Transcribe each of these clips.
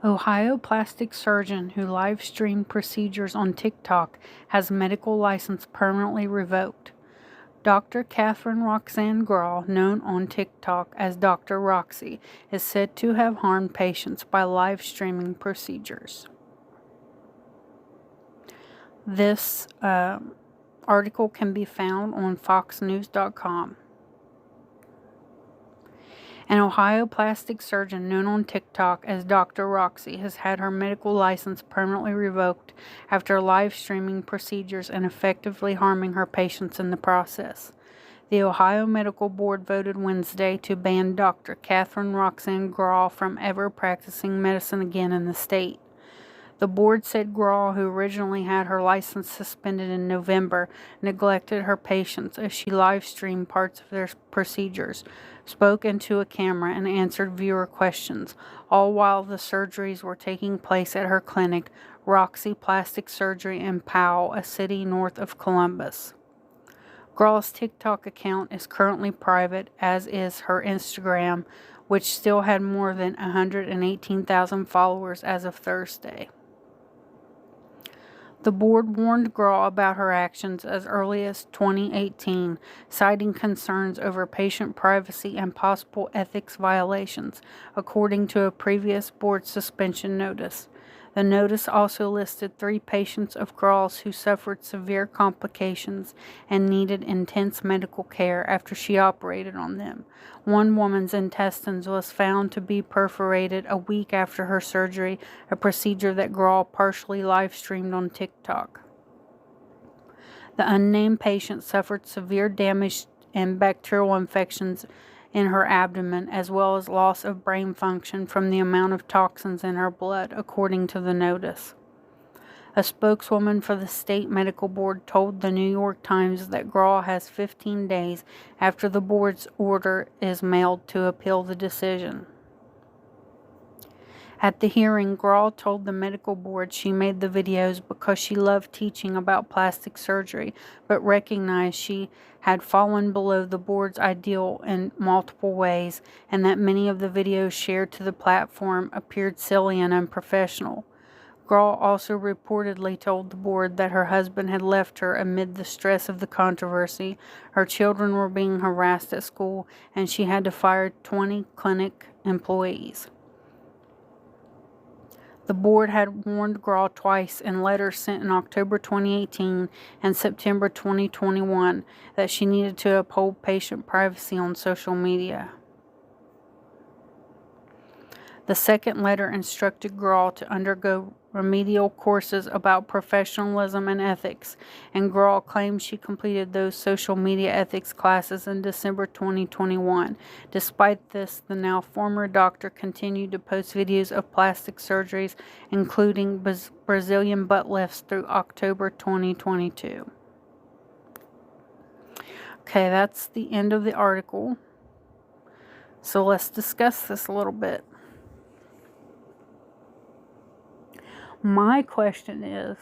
Ohio plastic surgeon who live-streamed procedures on TikTok has medical license permanently revoked. Dr. Catherine Roxanne Grawl, known on TikTok as Dr. Roxy, is said to have harmed patients by live-streaming procedures. This article can be found on foxnews.com. An Ohio plastic surgeon known on TikTok as Dr. Roxy has had her medical license permanently revoked after live streaming procedures and effectively harming her patients in the process. The Ohio Medical Board voted Wednesday to ban Dr. Catherine Roxanne Grawl from ever practicing medicine again in the state. The board said Grawl, who originally had her license suspended in November, neglected her patients as she live-streamed parts of their procedures, spoke into a camera, and answered viewer questions, all while the surgeries were taking place at her clinic, Roxy Plastic Surgery in Powell, a city north of Columbus. Grawl's TikTok account is currently private, as is her Instagram, which still had more than 118,000 followers as of Thursday. The board warned Grawl about her actions as early as 2018, citing concerns over patient privacy and possible ethics violations, according to a previous board suspension notice. The notice also listed 3 patients of Grawl's who suffered severe complications and needed intense medical care after she operated on them. One woman's intestines was found to be perforated a week after her surgery, a procedure that Grawl partially live-streamed on TikTok. The unnamed patient suffered severe damage and bacterial infections in her abdomen, as well as loss of brain function from the amount of toxins in her blood, according to the notice. A spokeswoman for the state medical board told the New York Times that Grawl has 15 days after the board's order is mailed to appeal the decision. At the hearing, Grawl told the medical board she made the videos because she loved teaching about plastic surgery, but recognized she had fallen below the board's ideal in multiple ways, and that many of the videos shared to the platform appeared silly and unprofessional. Grawl also reportedly told the board that her husband had left her amid the stress of the controversy, her children were being harassed at school, and she had to fire 20 clinic employees. The board had warned Grawl twice in letters sent in October 2018 and September 2021 that she needed to uphold patient privacy on social media. The second letter instructed Grawl to undergo remedial courses about professionalism and ethics, and Grawl claimed she completed those social media ethics classes in December 2021. Despite this, the now former doctor continued to post videos of plastic surgeries, including Brazilian butt lifts, through October 2022. Okay, that's the end of the article. So let's discuss this a little bit. My question is,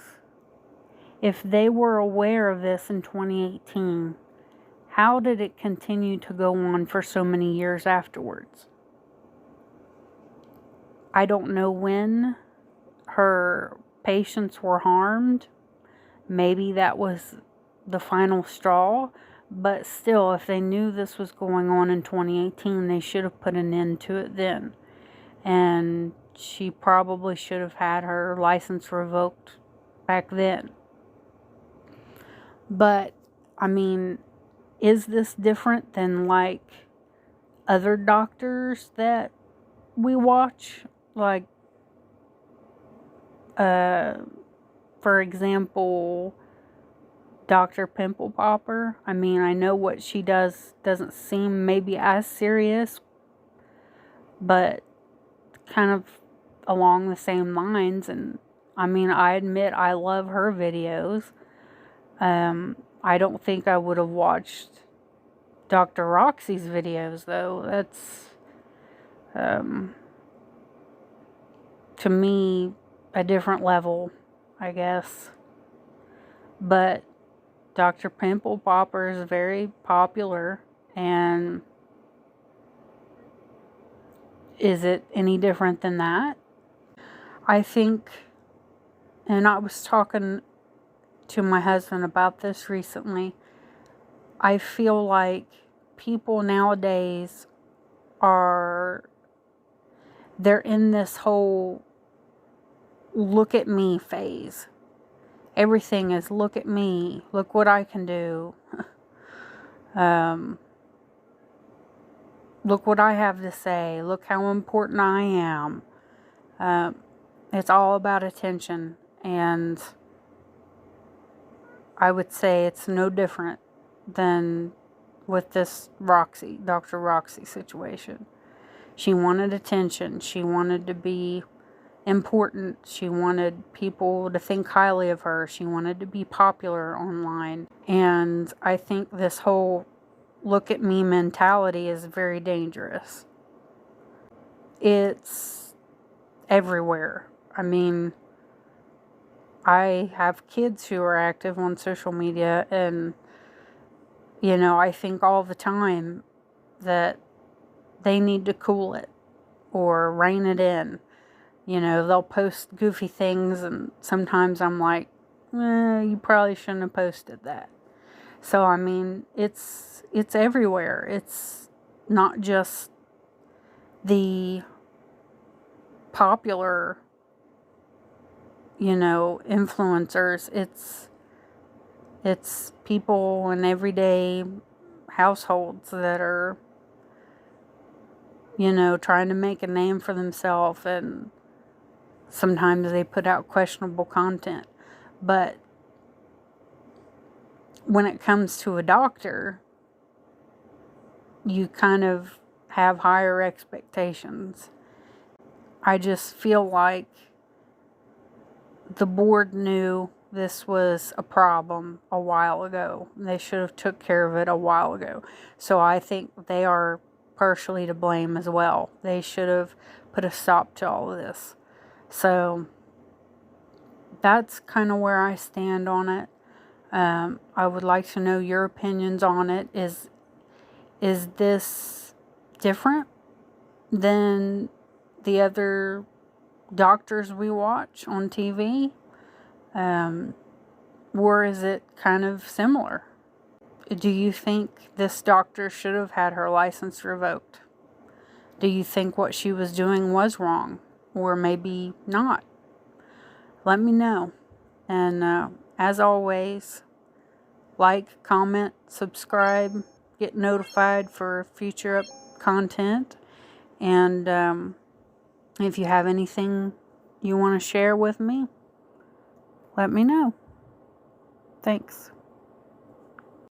if they were aware of this in 2018, how did it continue to go on for so many years afterwards? I don't know when her patients were harmed. Maybe that was the final straw. But still, if they knew this was going on in 2018, they should have put an end to it then. And she probably should have had her license revoked back then. But, I mean, is this different than, like, other doctors that we watch? Like, for example, Dr. Pimple Popper. I mean, I know what she does doesn't seem maybe as serious, but kind of along the same lines. And I mean, I admit I love her videos. I don't think I would have watched Dr. Roxy's videos, though. That's to me a different level, I guess. But Dr. Pimple Popper is very popular, and is it any different than that? I think, and I was talking to my husband about this recently, I feel like people nowadays they're in this whole look at me phase. Everything is look at me, look what I can do, look what I have to say, look how important I am. It's all about attention, and I would say it's no different than with this Dr. Roxy situation. She wanted attention. She wanted to be important. She wanted people to think highly of her. She wanted to be popular online. And I think this whole look at me mentality is very dangerous. It's everywhere. I mean, I have kids who are active on social media, and, you know, I think all the time that they need to cool it or rein it in. You know, they'll post goofy things, and sometimes I'm like, you probably shouldn't have posted that. So, I mean, it's everywhere. It's not just the popular, you know, influencers. It's people in everyday households that are, you know, trying to make a name for themselves, and sometimes they put out questionable content. But when it comes to a doctor, you kind of have higher expectations. I just feel like the board knew this was a problem a while ago. They should have took care of it a while ago. So I think they are partially to blame as well. They should have put a stop to all of this. So that's kind of where I stand on it. I would like to know your opinions on it. Is this different than the other doctors we watch on TV? Or is it kind of similar? Do you think this doctor should have had her license revoked? Do you think what she was doing was wrong? Or maybe not? Let me know. And as always, like, comment, subscribe, get notified for future content. And if you have anything you want to share with me, let me know. Thanks.